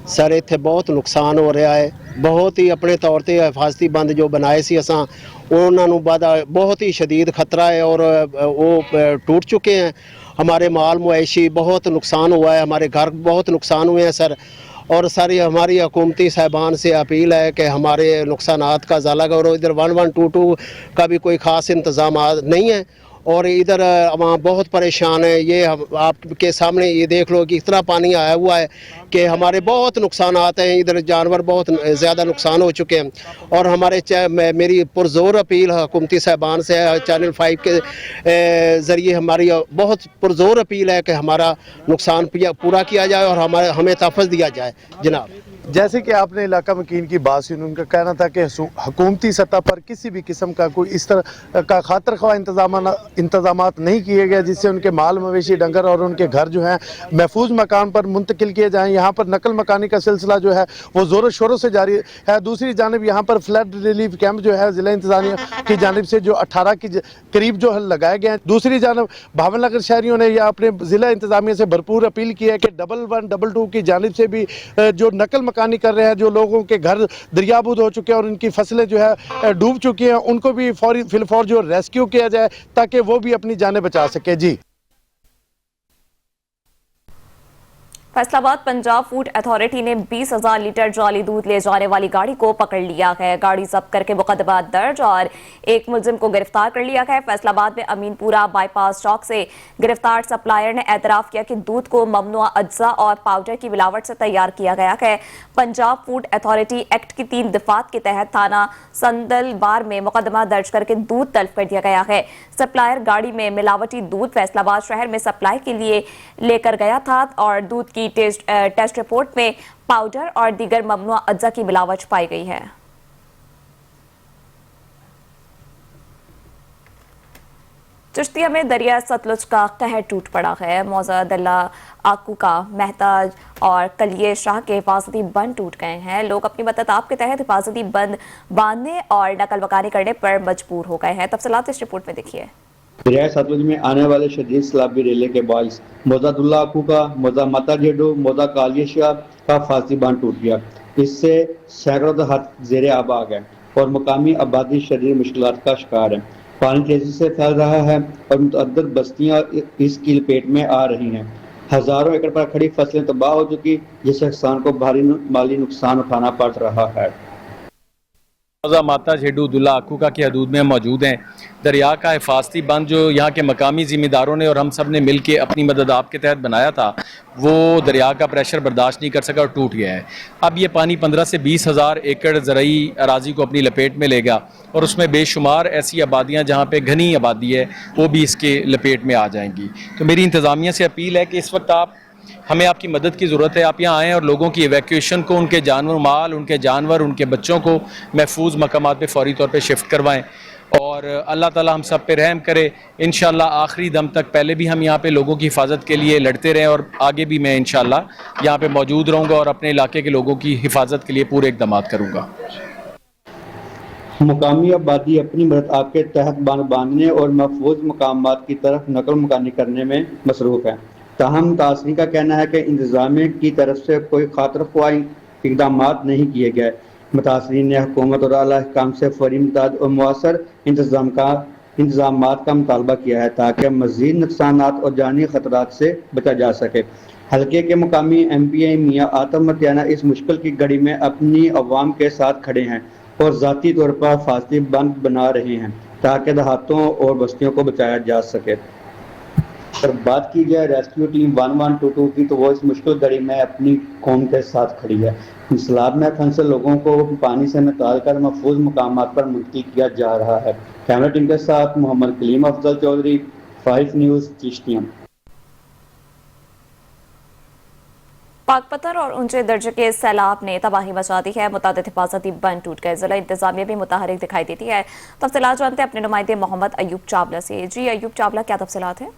सर, इत्थे बहुत नुकसान हो रहा है। बहुत ही अपने तौर पर हिफाजती बंद जो बनाए सी असां उन्होंने बाद बहुत ही शदीद खतरा है और वो टूट चुके हैं। हमारे माल मुआशी बहुत नुकसान हुआ है, हमारे घर बहुत नुकसान हुए हैं सर। और सारी हमारी हुकूमती साहिबान से अपील है कि हमारे नुकसानात का ज़ाला करो। इधर 1122 का भी कोई ख़ास इंतज़ाम नहीं है और इधर वहाँ बहुत परेशान है। ये आपके सामने ये देख लो कि इतना पानी आया हुआ है कि हमारे बहुत नुकसान आते हैं। इधर जानवर बहुत ज़्यादा नुकसान हो चुके हैं और हमारे मेरी पुरज़ोर अपील हुकूमती साहिबान से है, चैनल 5 के ज़रिए हमारी बहुत पुरज़ोर अपील है कि हमारा नुकसान पूरा किया जाए और हमें तहफ़्फ़ुज़ दिया जाए। जनाब, जैसे कि आपने इलाका मकीन की बात सुनी, उनका कहना था कि हुकूमती सतह पर किसी भी किस्म का कोई इस तरह का खातर ख्वाह इंतजामात नहीं किए गए जिससे उनके माल मवेशी डंगर और उनके घर जो हैं महफूज मकान पर मुंतकिल किए जाएँ। यहाँ पर नकल मकानी का सिलसिला जो है वो ज़ोरों शोरों से जारी है। दूसरी जानिब यहाँ पर फ्लड रिलीफ कैंप जो है ज़िला इंतज़ामिया की जानिब से जो 18 के करीब जो है लगाए गए हैं। दूसरी जानिब बहावलनगर शहरियों ने यह अपने ज़िला इंतज़ामिया से भरपूर अपील की है कि 1122 की जानिब से भी जो नकल मकानी कर रहे हैं, जो लोगों के घर दरियाबूद हो चुके हैं और उनकी फसलें जो है डूब चुकी हैं, उनको भी फिलफौर जो रेस्क्यू किया जाए ताकि वो भी अपनी जानें बचा सके। जी फैसलाबाद पंजाब फूड अथॉरिटी ने 20,000 लीटर जाली दूध ले जाने वाली गाड़ी को पकड़ लिया है। गाड़ी जब्त करके मुकदमा दर्ज और एक मुलजिम को गिरफ्तार कर लिया है। फैसलाबाद में अमीनपुरा बाईपास चौक से गिरफ्तार सप्लायर ने एतराफ किया कि दूध को ममनुआ अज्जा और पाउडर की मिलावट से तैयार किया गया है। पंजाब फूड अथॉरिटी एक्ट की 3 दफात के तहत थाना संदलबार में मुकदमा दर्ज करके दूध तलब कर दिया गया है। सप्लायर गाड़ी में मिलावटी दूध फैसलाबाद शहर में सप्लाई के लिए लेकर गया था और दूध की टेस्ट रिपोर्ट में पाउडर और दीगर ममनुआ अज्जा की मिलावट पाई गई है। चिश्तिया में दरिया सतलुज का कहर टूट पड़ा है। मौजा दल्ला आकू का महताज और कलिये शाह के हिफाजती बंद टूट गए हैं। लोग अपनी मदद के तहत हिफाजती बंद बांधने और नकल मकानी करने पर मजबूर हो गए हैं। तफसीलात इस रिपोर्ट में देखिए। दरिया सतलुज में आने वाले शदीद सैलाबी रेले के बाइस मौजा दुल्ला आकू का, मौजा माता जेडो, मौजा कालिया शाह का हिफाजती बांध टूट गया। इससे सैकड़ों दहात ज़ेरे आब आ गए और मकामी आबादी शदीद मुश्किलात का शिकार है। पानी तेजी से फैल रहा है और मुतअद्दिद बस्तियां इसकी लपेट में आ रही हैं। हजारों एकड़ पर खड़ी फसलें तबाह हो चुकी, जिससे किसान को भारी माली नुकसान उठाना पड़ रहा है। मौजा माता झेडू दुल्ला आकूका की हदूद में मौजूद हैं। दरिया का हिफाजती बंद जो यहाँ के मकामी ज़िम्मेदारों ने और हम सब ने मिल के अपनी मदद आपके तहत बनाया था, वो दरिया का प्रेशर बर्दाश्त नहीं कर सका और टूट गया है। अब ये पानी 15 से 20 हज़ार एकड़ ज़रई अराजी को अपनी लपेट में लेगा और उसमें बेशुमार ऐसी आबादियाँ जहाँ पे घनी आबादी है वो भी इसके लपेट में आ जाएंगी। तो मेरी इंतज़ामिया से अपील है कि इस वक्त हमें आपकी मदद की ज़रूरत है। आप यहाँ आएँ और लोगों की एवैक्यूएशन को, उनके जानवर माल, उनके जानवर, उनके बच्चों को महफूज मकामात पे फौरी तौर पे शिफ्ट करवाएं और अल्लाह ताला हम सब पे रहम करे। इंशाल्लाह आखिरी दम तक पहले भी हम यहाँ पे लोगों की हिफाजत के लिए लड़ते रहें और आगे भी मैं इंशाल्लाह यहाँ पे मौजूद रहूँगा और अपने इलाके के लोगों की हिफाजत के लिए पूरे इक़दाम करूँगा। मुकामी आबादी अपनी मदद आपके तहत बांधने और महफूज मकामात की तरफ नकल मकानी करने में मसरूफ़ है। ताहम मुतासरीन का कहना है कि इंतज़ामिया की तरफ से कोई खातर ख्वाह इक़दाम नहीं किए गए। मुतासरीन ने हुकूमत और आला हुकाम से फौरी इमदाद और मुअस्सर इंतज़ाम का इंतजामात का मुतालबा किया है ताकि मज़ीद नुकसानात और जानी खतरात से बचा जा सके। हल्के के मुकामी MPA मियाँ आतम मतियाना इस मुश्किल की घड़ी में अपनी अवाम के साथ खड़े हैं और ज़ाती तौर पर फासली बंद बना रहे हैं ताकि देहातों और बस्तियों को बचाया जा सके। अगर बात की जाए रेस्क्यू टीम 1122 की, तो वो इस मुश्किल घड़ी में अपनी कौम के साथ खड़ी है। सैलाब में फंसे लोगों को पानी से निकाल कर महफूज मकामात पर मुंतकिल किया जा रहा है। कैमरा टीम के साथ मोहम्मद कलीम अफजल चौधरी, 5 न्यूज़, चिश्तियाँ। पाकपत्थर और ऊंचे दर्जे के सैलाब ने तबाही मचा दी है। मुतादिद हिफाजती बंद टूट गए। जिला इंतजामिया भी मुतहरिक दिखाई देती है। तफसीलात जानते हैं अपने नुमाइंदे मोहम्मद अयूब चावला से। जी अयूब चावला, क्या तफसीलात हैं?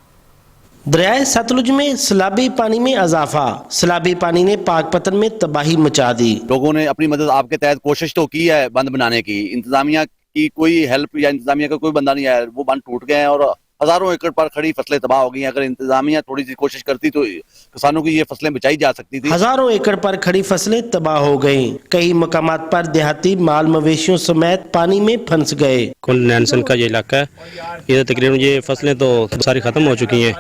दरियाए सतलुज में सैलाबी पानी में इजाफा। सैलाबी पानी ने पाकपत्तन में तबाही मचा दी। लोगों ने अपनी मदद आपके तहत कोशिश तो की है बंद बनाने की, इंतजामिया की कोई हेल्प या इंतजामिया का कोई बंदा नहीं आया। वो बंद टूट गए हैं और हजारों एकड़ पर खड़ी फसलें तबाह हो गई हैं। अगर इंतजामिया थोड़ी सी कोशिश करती तो किसानों की ये फसलें बचाई जा सकती थी। हजारों एकड़ पर खड़ी फसलें तबाह हो गई। कई मकामात पर देहाती माल मवेशियों समेत पानी में फंस गए। कुल नैनसन का ये इलाका है, ये तकरीबन ये फसलें तो सारी ख़त्म हो चुकी हैं।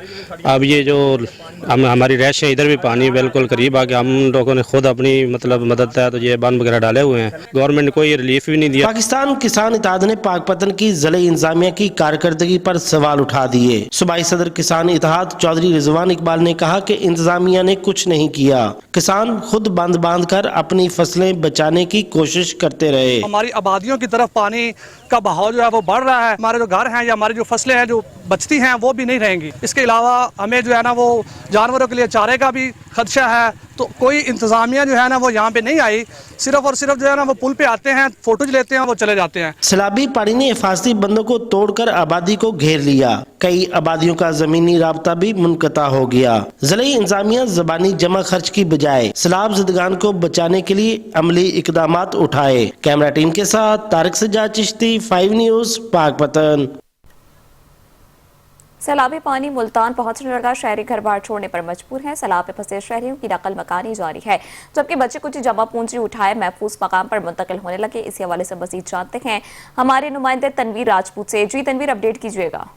अब ये जो हमारी रैश है, इधर भी पानी बिल्कुल करीब आ गया। हम लोगों ने खुद अपनी मतलब मदद है तो ये बांध वगैरह डाले हुए हैं। गवर्नमेंट ने कोई रिलीफ भी नहीं दिया। पाकिस्तान किसान इत्तेहाद ने पाकपत्तन की ज़िला इंतजामिया की कारकर्दगी पर सवाल उठा दिए। सूबाई सदर किसान इत्तेहाद चौधरी रिजवान इकबाल ने कहा कि इंतजामिया ने कुछ नहीं किया। किसान खुद बांध कर अपनी फसलें बचाने की कोशिश करते रहे। हमारी आबादियों की तरफ पानी का बहाव जो है वो बढ़ रहा है। हमारे जो घर हैं या हमारी जो फसलें हैं जो बचती हैं वो भी नहीं रहेंगी। इसके अलावा हमें जो है ना वो जानवरों के लिए चारे का भी खदशा है। तो कोई इंतजामिया जो है ना वो यहाँ पे नहीं आई। सिर्फ और सिर्फ जो है ना वो पुल पे आते हैं, फोटोज लेते हैं, वो चले जाते हैं। सैलाबी पानी ने हिफाजती बंदों को तोड़कर आबादी को घेर लिया। कई आबादियों का जमीनी राब्ता भी मुनक़ता हो गया। ज़िला इंतजामिया ज़बानी जमा खर्च की बजाय सैलाब ज़दगान को बचाने के लिए अमली इक़दामात उठाए। कैमरा टीम के साथ तारिक सज्जाद चिश्ती, 5 न्यूज़, पाकपत्तन। सैलाबी पानी मुल्तान पहुंचने लगा। शहरी घर बार छोड़ने पर मजबूर हैं। सैलाब में फंसे शहरियों की नकल मकानी जारी है, जबकि बच्चे कुछ जमा पूंजी उठाए महफूज मकाम पर मुंतकिल होने लगे। इसी हवाले से मजीद जानते हैं हमारे नुमाइंदे तनवीर राजपूत से। जी तनवीर, अपडेट कीजिएगा।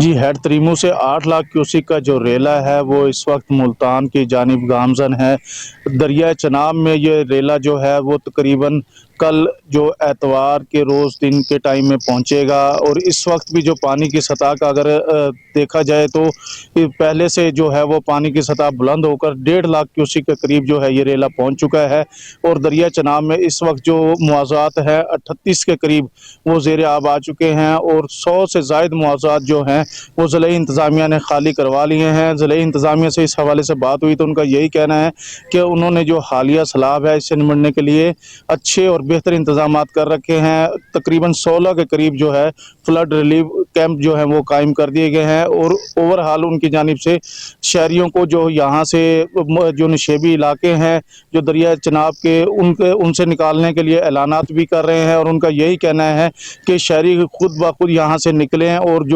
जी, हेड तरीमू से 8 लाख क्यूसिक का जो रेला है वो इस वक्त मुल्तान की जानिब गामजन है। दरिया चनाब में ये रेला जो है वो तकरीबन कल जो एतवार के रोज़ दिन के टाइम में पहुंचेगा। और इस वक्त भी जो पानी की सतह का अगर देखा जाए तो पहले से जो है वो पानी की सतह बुलंद होकर 1.5 लाख क्यूसिक के करीब जो है ये रेला पहुंच चुका है। और दरिया चनाब में इस वक्त जो मुआवजात है 38 के करीब वो ज़ेर आब आ चुके हैं और 100 से ज़ायद मुआवजात जो हैं वो ज़िला इंतज़ामिया ने खाली करवा लिए हैं। ज़िला इंतज़ामिया से इस हवाले से बात हुई तो उनका यही कहना है कि उन्होंने जो हालिया सैलाब है इससे निपटने के लिए अच्छे और बेहतर इंतजाम कर रखे हैं। तकरीबन 16 के करीब जो है फ्लड रिलीफ कैंप जो है वो कायम कर दिए गए हैं। और ओवरहाल उनकी जानिब से शहरियों को जो यहाँ से जो नशेबी इलाके हैं जो दरिया चनाब के उनसे निकालने के लिए ऐलानात भी कर रहे हैं। और उनका यही कहना है कि शहरी खुद ब खुद यहाँ से निकलें और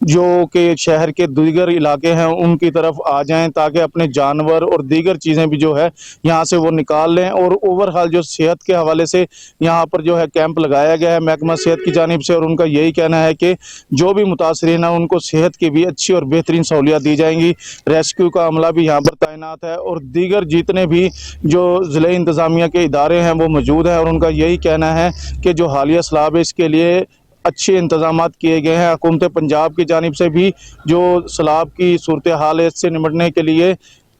जो कि शहर के दीगर इलाके हैं उनकी तरफ आ जाएं ताकि अपने जानवर और दीगर चीज़ें भी जो है यहाँ से वो निकाल लें। और ओवरहाल जो सेहत के हवाले से यहाँ पर जो है कैंप लगाया गया है महकमा सेहत की जानिब से। और उनका यही कहना है कि जो भी मुतासरीन है उनको सेहत की भी अच्छी और बेहतरीन सहूलियत दी जाएंगी। रेस्क्यू का अमला भी यहाँ पर तैनात है और दीगर जितने भी जो ज़िला इंतज़ामिया के इदारे हैं वो मौजूद हैं। और उनका यही कहना है कि जो हालिया सैलाब है इसके लिए अच्छे इंतजामात किए गए हैं। हुकूमत पंजाब की जानिब से भी जो सैलाब की सूरत हाल है इससे निपटने के लिए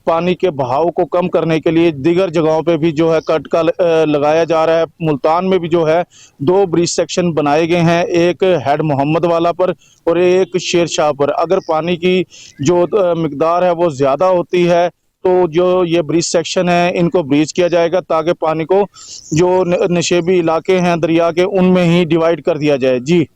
पानी के बहाव को कम करने के लिए दीगर जगहों पे भी जो है कट का लगाया जा रहा है। मुल्तान में भी जो है 2 ब्रिज सेक्शन बनाए गए हैं, एक हेड मोहम्मद वाला पर और एक शेर शाह पर। अगर पानी की जो मिकदार है वो ज़्यादा होती है तो जो ये ब्रिज सेक्शन है इनको ब्रीच किया जाएगा ताकि पानी को जो नशेबी इलाके हैं दरिया के उनमें ही डिवाइड कर दिया जाए। जी,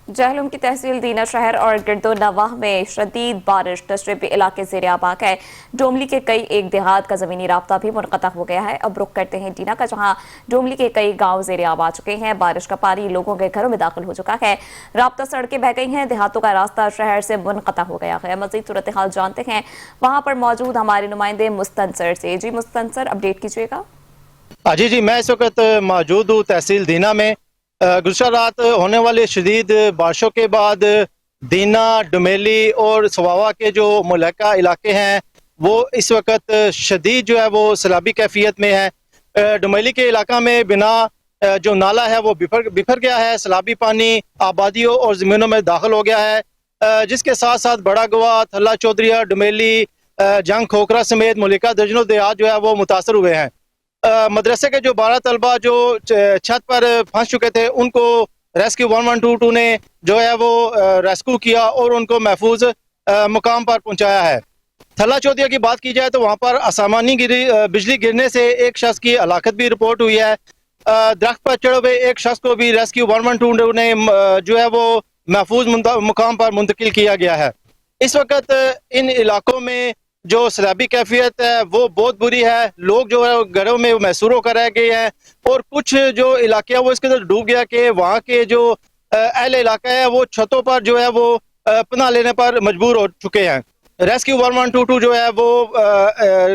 जहलम की तहसील दीना शहर और गिरदो नवाह में शदीद बारिश तशरीफी इलाके ज़ेर आबाद है। डोमली के कई एक देहात का ज़मीनी राब्ता भी मुनक़ता हो गया है। अब रुख करते हैं दीना का, जहां डोमली के कई गांव ज़ेर आब आ चुके हैं। बारिश का पानी लोगों के घरों में दाखिल हो चुका है। राब्ता सड़कें बह गई हैं। देहातों का रास्ता शहर से मुनक़ता हो गया है। मज़ीद सूरत हाल जानते हैं वहाँ पर मौजूद हमारे नुमाइंदे मुस्तनसर से। जी मुस्तनसर, अपडेट कीजिएगा। جی میں اس وقت موجود ہوں تحصیل دینا میں. گزشتہ رات ہونے والے شدید بارشوں کے بعد دینا، ڈومیلی اور سواوا کے جو ملحقہ علاقے ہیں وہ اس وقت شدید جو ہے وہ سیلابی کیفیت میں ہے. ڈومیلی کے علاقہ میں بنا جو نالا ہے وہ بفر گیا ہے. سیلابی پانی آبادیوں اور زمینوں میں داخل ہو گیا ہے، جس کے ساتھ ساتھ بڑا گوا، تھلا چودھریہ، ڈومیلی، جنگ کھوکھرا سمیت ملکہ درجنوں دیہات جو ہے وہ متاثر ہوئے ہیں. مدرسے کے جو 12 طلبہ جو چھت پر پھنس چکے تھے ان کو ریسکیو 1122 نے جو ہے وہ ریسکیو کیا اور ان کو محفوظ مقام پر پہنچایا ہے. تھلا چودھریہ کی بات کی جائے تو وہاں پر آسمانی بجلی گرنے سے ایک شخص کی ہلاکت بھی رپورٹ ہوئی ہے. درخت پر چڑھے ہوئے ایک شخص کو بھی ریسکیو 112 نے جو ہے وہ محفوظ مقام پر منتقل کیا گیا ہے. اس وقت ان علاقوں میں جو سیلابی کیفیت ہے وہ بہت بری ہے. لوگ جو ہے گھروں میں محصور ہو کر رہ گئے ہیں اور کچھ جو علاقے ہیں وہ اس کے اندر ڈوب گیا کہ وہاں کے جو اہل علاقہ ہے وہ چھتوں پر جو ہے وہ پناہ لینے پر مجبور ہو چکے ہیں. ریسکیو 1122 جو ہے وہ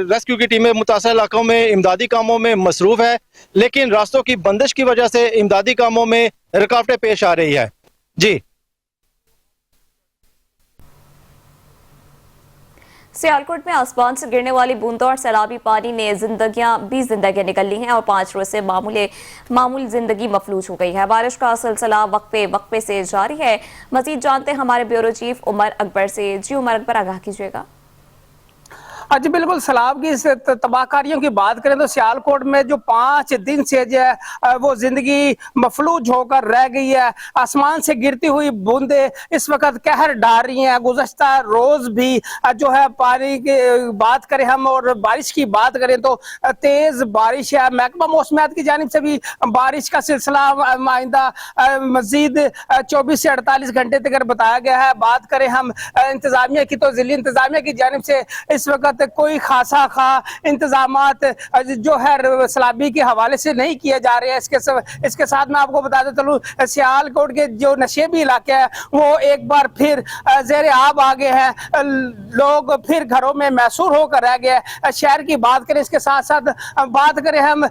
ریسکیو کی ٹیمیں متاثرہ علاقوں میں امدادی کاموں میں مصروف ہے، لیکن راستوں کی بندش کی وجہ سے امدادی کاموں میں رکاوٹیں پیش آ رہی ہے. جی سیالکوٹ میں آسمان سے گرنے والی بوندوں اور سیلابی پانی نے 20 زندگیاں نکل لی ہیں اور 5 روز سے معمول زندگی مفلوج ہو گئی ہے. بارش کا سلسلہ وقفے سے جاری ہے. مزید جانتے ہیں ہمارے بیورو چیف عمر اکبر سے. جی عمر اکبر، آگاہ کیجیے گا. جی بالکل، سیلاب کی تباہ کاریوں کی بات کریں تو سیالکوٹ میں جو 5 دن سے جو ہے وہ زندگی مفلوج ہو کر رہ گئی ہے. آسمان سے گرتی ہوئی بوندیں اس وقت قہر ڈال رہی ہیں. گزشتہ روز بھی جو ہے پانی کی بات کریں ہم اور بارش کی بات کریں تو تیز بارش ہے. محکمہ موسمیات کی جانب سے بھی بارش کا سلسلہ آئندہ مزید 24 سے 48 گھنٹے تک بتایا گیا ہے. بات کریں ہم انتظامیہ کی تو ضلعی انتظامیہ کی جانب سے اس وقت کوئی خاصا انتظامات جو ہے سیلابی کے حوالے سے نہیں کیے جا رہے ہیں. اس کے ساتھ میں آپ کو بتاتے چلوں سیالکوٹ کے جو نشیبی علاقے ہیں وہ ایک بار پھر زیر آب آ گئے ہیں. لوگ پھر گھروں میں محصور ہو کر رہ گئے ہیں. شہر کی بات کریں، اس کے ساتھ ساتھ بات کریں ہم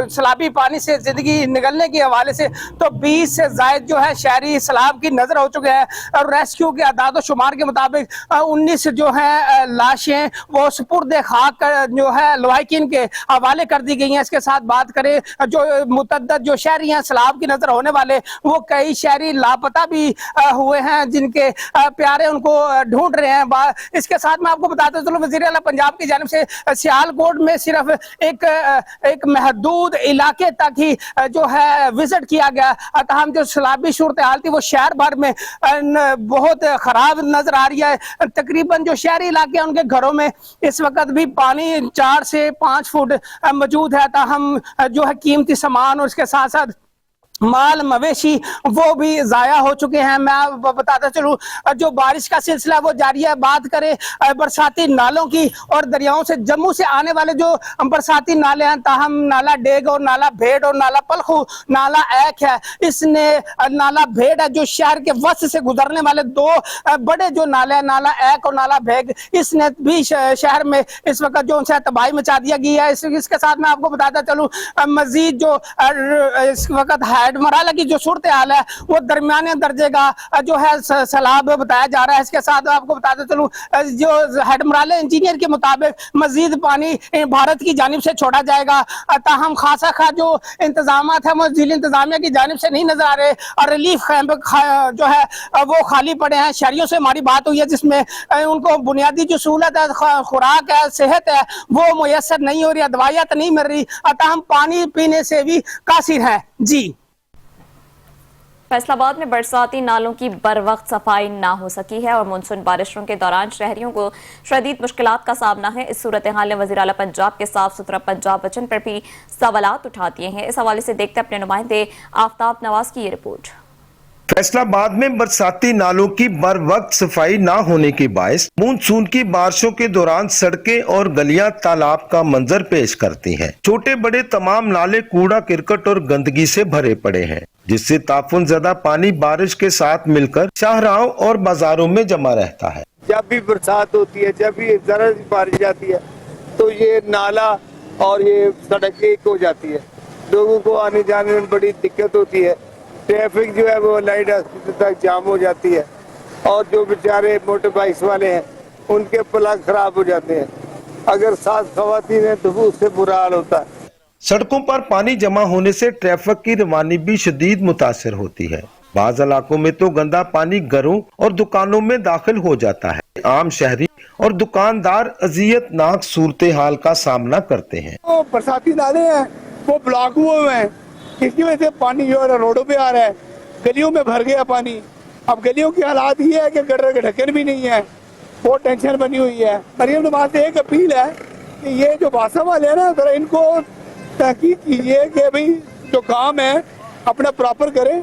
سیلابی پانی سے زندگی نکلنے کے حوالے سے تو 20 سے زائد جو ہے شہری سیلاب کی نظر ہو چکے ہیں. اور ریسکیو کے اعداد و شمار کے مطابق 19 جو ہے لاشیں وہ سپرد خاک جو ہے لواحقین کے حوالے کر دی گئی ہیں. اس کے ساتھ بات کریں جو متعدد جو شہری ہیں سیلاب کی نظر ہونے والے، وہ کئی شہری لاپتہ بھی ہوئے ہیں جن کے پیارے ان کو ڈھونڈ رہے ہیں. اس کے ساتھ میں آپ کو بتاتے چلوں وزیر اعلیٰ پنجاب کی جانب سے سیالکوٹ میں صرف ایک محدود علاقے تک ہی جو ہے وزٹ کیا گیا. تاہم جو سیلابی صورتحال تھی وہ شہر بھر میں بہت خراب نظر آ رہی ہے. تقریباً جو شہری علاقے ان کے گھروں میں اس وقت بھی پانی 4 سے 5 فٹ موجود ہے. تاہم جو ہے قیمتی سامان اور اس کے ساتھ ساتھ مال مویشی وہ بھی ضائع ہو چکے ہیں. میں بتاتا چلوں جو بارش کا سلسلہ وہ جاری ہے. بات کریں برساتی نالوں کی اور دریاؤں سے جموں سے آنے والے جو برساتی نالے ہیں، تاہم نالا ڈیگ اور نالا بھیڑ اور نالا پلخو، نالا ایک ہے، اس نے نالا بھیڑ ہے جو شہر کے وسط سے گزرنے والے 2 بڑے جو نالے ہیں، نالا ایک اور نالا بھیگ، اس نے بھی شہر میں اس وقت جو ان سے تباہی مچا دیا گیا ہے. اس کے ساتھ میں آپ کو بتاتا چلوں مزید جو اس وقت مرحلہ کی جو صورتحال ہے وہ درمیانے درجے کا جو ہے سیلاب بتایا جا رہا ہے. اس کے ساتھ آپ کو بتاتے چلوں جو ہیڈ مرحلہ انجینئر کے مطابق مزید پانی بھارت کی جانب سے چھوڑا جائے گا. تاہم خاصا جو انتظامات ہیں وہ ضلع انتظامیہ کی جانب سے نہیں نظر آ رہے اور ریلیف کیمپ جو ہے وہ خالی پڑے ہیں. شہریوں سے ہماری بات ہوئی ہے جس میں ان کو بنیادی جو سہولت ہے، خوراک ہے، صحت ہے، وہ میسر نہیں ہو رہی ہے، دوائیات نہیں مل رہی. تاہم پانی پینے سے بھی قاصر ہے. جی فیصل آباد میں برساتی نالوں کی بر وقت صفائی نہ ہو سکی ہے اور مانسون بارشوں کے دوران شہریوں کو شدید مشکلات کا سامنا ہے. اس صورتحال نے وزیر اعلیٰ پنجاب کے صاف ستھرا پنجاب وچن پر بھی سوالات اٹھا دیے ہیں. اس حوالے سے دیکھتے اپنے نمائندے آفتاب نواز کی یہ رپورٹ. فیصل آباد میں برساتی نالوں کی بر وقت صفائی نہ ہونے کے باعث مونسون کی بارشوں کے دوران سڑکیں اور گلیاں تالاب کا منظر پیش کرتی ہیں. چھوٹے بڑے تمام نالے کوڑا کرکٹ اور گندگی سے بھرے پڑے ہیں، جس سے تعفن زدہ پانی بارش کے ساتھ مل کر شاہراہوں اور بازاروں میں جمع رہتا ہے. جب بھی برسات ہوتی ہے، جب بھی ذرا سی بارش آتی ہے تو یہ نالا اور یہ سڑک ایک ہو جاتی ہے, لوگوں کو آنے جانے میں بڑی دقت ہوتی ہے. ٹریفک جو ہے وہ لائٹ ہاسپٹل تک جام ہو جاتی ہے, اور جو بیچارے موٹر بائکس والے ہیں ان کے پلگ خراب ہو جاتے ہیں. اگر 7 خواتین ہیں تو اس سے برا حال ہوتا ہے. سڑکوں پر پانی جمع ہونے سے ٹریفک کی روانی بھی شدید متاثر ہوتی ہے. بعض علاقوں میں تو گندا پانی گھروں اور دکانوں میں داخل ہو جاتا ہے. عام شہری اور دکاندار اذیت ناک صورتحال کا سامنا کرتے ہیں. برساتی نالے ہیں وہ بلاک ہوئے ہیں, اس کی وجہ سے پانی جو ہے روڈوں پہ آ رہا ہے, گلیوں میں بھر گیا پانی. اب گلیوں کی حالات یہ ہے کہ گٹر کے ڈھکن بھی نہیں ہے, بہت ٹینشن بنی ہوئی ہے. مریم نواز سے ایک اپیل ہے کہ یہ جو باسا والے ہیں نا, ذرا ان کو تحقیق کیجیے کہ بھئی جو کام ہے اپنا پراپر کریں.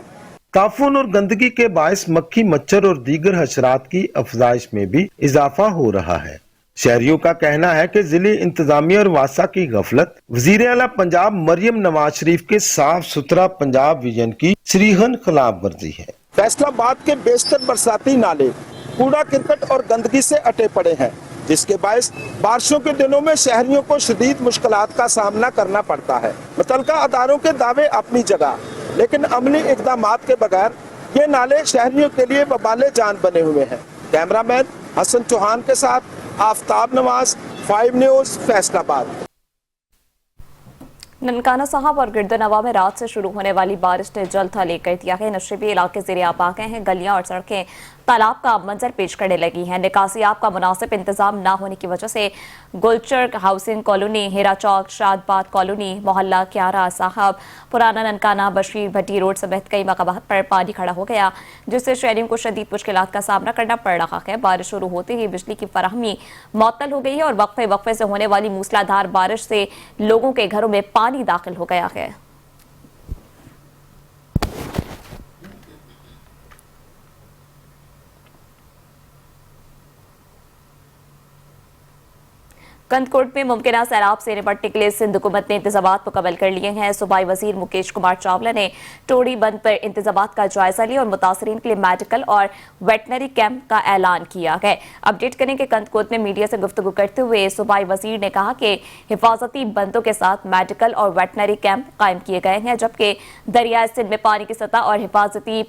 تعفن اور گندگی کے باعث مکھی, مچھر اور دیگر حشرات کی افزائش میں بھی اضافہ ہو رہا ہے. شہریوں کا کہنا ہے کہ ضلع انتظامیہ اور واسا کی غفلت وزیر اعلیٰ پنجاب مریم نواز شریف کے صاف ستھرا پنجاب ویژن کی صریحاً خلاف ورزی ہے. فیصل آباد کے بیشتر برساتی نالے کوڑا کرکٹ اور گندگی سے اٹے پڑے ہیں, جس کے باعث بارشوں کے دنوں میں شہریوں کو شدید مشکلات کا سامنا کرنا پڑتا ہے. متعلقہ اداروں کے دعوے اپنی جگہ, لیکن عملی اقدامات کے بغیر یہ نالے شہریوں کے لیے وبال جان بنے ہوئے ہیں. کیمرہ مین حسن چوہان کے ساتھ آفتاب نواز, 5 نیوز, فیصل آباد. ننکانہ صاحب اور گردنوا میں رات سے شروع ہونے والی بارش نے جلد لے کر دیا ہے. نشیبی علاقے زیر آب آ گئے ہیں. گلیاں اور سڑکیں تالاب کا منظر پیش کرنے لگی ہیں. نکاسی آب کا مناسب انتظام نہ ہونے کی وجہ سے گلچرگ ہاؤسنگ کالونی, ہیرا چوک, شاد باد کالونی, محلہ کیارا صاحب, پرانا ننکانہ, بشیر بھٹی روڈ سمیت کئی مقامات پر پانی کھڑا ہو گیا, جس سے شہریوں کو شدید مشکلات کا سامنا کرنا پڑ رہا ہے. بارش شروع ہوتے ہی بجلی کی فراہمی معطل ہو گئی ہے اور وقفے وقفے سے ہونے والی موسلادھار بارش سے لوگوں کے گھروں میں پانی داخل ہو گیا ہے. کندکوٹ میں ممکنہ سیلاب سے نپٹنے کے لیے سندھ حکومت نے انتظامات مکمل کر لیے ہیں. صوبائی وزیر مکیش کمار چاولہ نے ٹوڑی بند پر انتظامات کا جائزہ لیا اور متاثرین کے لیے میڈیکل اور ویٹنری کیمپ کا اعلان کیا ہے. اپڈیٹ کریں کہ کندکوٹ میں میڈیا سے گفتگو کرتے ہوئے صوبائی وزیر نے کہا کہ حفاظتی بندوں کے ساتھ میڈیکل اور ویٹنری کیمپ قائم کیے گئے ہیں, جبکہ دریائے سندھ میں پانی کی سطح اور حفاظتی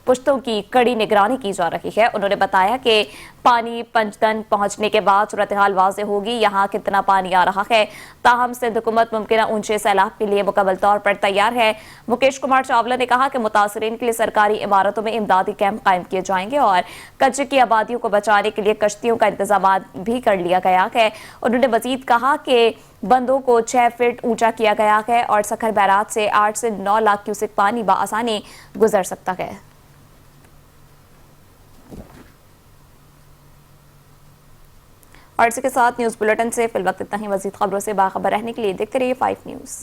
پشتوں کی کڑی نگرانی کی جا رہی ہے. انہوں نے بتایا کہ پانی پنجتن پہنچنے کے بعد صورتحال واضح ہوگی یہاں کتنا پانی آ رہا ہے. تاہم سندھ حکومت ممکنہ اونچے سیلاب کے لیے مکمل طور پر تیار ہے. مکیش کمار چاولہ نے کہا کہ متاثرین کے لیے سرکاری عمارتوں میں امدادی کیمپ قائم کیے جائیں گے اور کچے کی آبادیوں کو بچانے کے لیے کشتیوں کا انتظامات بھی کر لیا گیا ہے. انہوں نے مزید کہا کہ بندوں کو 6 فٹ اونچا کیا گیا ہے اور سکھر بیراج سے 8 سے 9 لاکھ کیوسک پانی بآسانی گزر سکتا ہے. اور اسی کے ساتھ نیوز بلیٹن سے فی الوقت اتنا ہی. مزید خبروں سے باخبر رہنے کے لیے دیکھتے رہیے 5 نیوز.